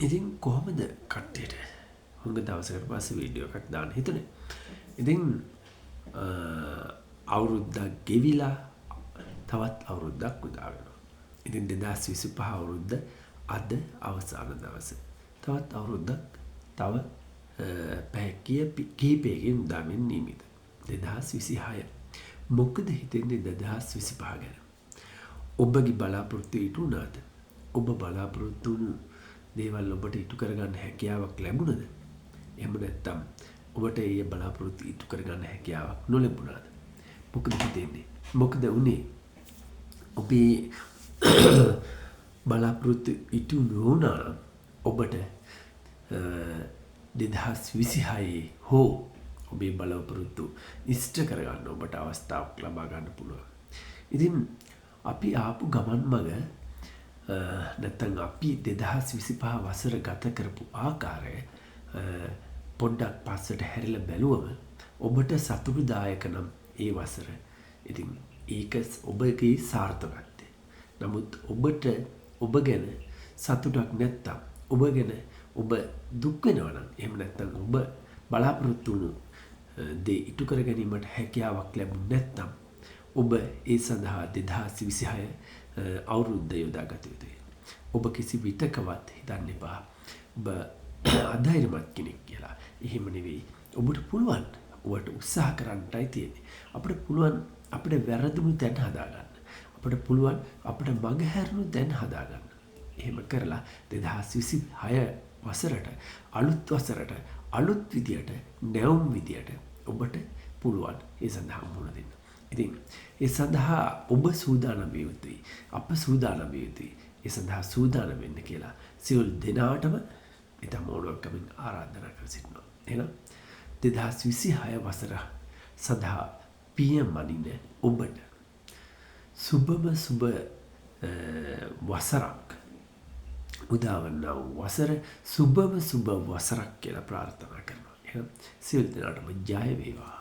ඉතින් කොහොමද කට්ටියට හුඟ දවසකට පස්සේ වීඩියෝ එකක් දාන්න හිතුනේ. ඉතින් අවුරුද්දක් ගෙවිලා තවත් අවුරුද්දක් උදා වෙනවා. ඉතින් 2025 අවුරුද්ද අද අවසාන දවස. තවත් අවුරුද්දක් තව පැය කිහිපයකින් උදා වෙන්න නියමිත. 2026. මොකද හිතෙන්නේ 2025 ගැන? ඔබගේ බලාපොරොත්තු ඉටු වුණාද? ඔබ බලාපොරොත්තු වුණු දේවල් ඔබට ඉටු කරගන්න හැකියාවක් ලැබුණද? එහෙම නැත්නම් ඔබට ඒ බලාපොරොත්තු ඉටු කරගන්න හැකියාවක් නොලැබුණාද? මොකද හිතෙන්නේ? මොකද උනේ? ඔබේ බලාපොරොත්තු ඉටු නොවුණා ඔබට 2026 හෝ ඔබේ බලාපොරොත්තු ඉෂ්ට කරගන්න ඔබට අවස්ථාවක් ලබා ගන්න පුළුවන්. ඉතින් අපි ආපු ගමන් මඟ නැත්නම් අපි 2025 වසර ගත කරපු ආකාරය පොඩ්ඩක් පස්සට හැරිලා බැලුවම ඔබට සතුටුදායක නම් ඒ වසර. ඉතින් ඒක ඔබගේ සාර්ථකත්වය. නමුත් ඔබට ඔබ ගැන සතුටක් නැත්තම් ඔබ ගැන ඔබ දුක් වෙනවා නම් එහෙම නැත්නම් ඔබ බලාපොරොත්තු වුණු දේ ඉටු කර ගැනීමට හැකියාවක් ලැබුණ නැත්නම් ඔබ ඒ සඳහා 2026 අවුරුද්ද යොදා ගත යුතුයි. ඔබ කිසි විටකවත් හිතන්න එපා ඔබ අධෛර්යමත් කෙනෙක් කියලා. එහෙම නෙවෙයි. ඔබට පුළුවන්. ඔබට උත්සාහ කරන්නයි තියෙන්නේ. අපිට පුළුවන් අපිට වැරදුණු තැන හදාගන්න. අපිට පුළුවන් අපිට මඟ හැරුණු තැන හදාගන්න. එහෙම කරලා 2026 වසරට අලුත් වසරට අලුත් විදියට නැවුම් විදියට ඔබට පුළුවන් ඒ සඳහා මුහුණ දෙන්න. ඉතින් ඒ සඳහා ඔබ සූදානම් විය යුතුයි. අප සූදානම් විය යුතුයි. ඒ සඳහා සූදානම් වෙන්න කියලා සියලු දෙනාටම ඉතාම ඕනකමින් ආරාධනා කර සිටිනවා. එහෙනම් 2026 වසර සඳහා PM අනින්න ඔබට සුබම සුබ වසරක් උදාවන්නා වසර සුබම සුබ වසරක් කියලා ප්‍රාර්ථනා කරනවා. එහෙනම් සියලු දෙනාටම ජය වේවා.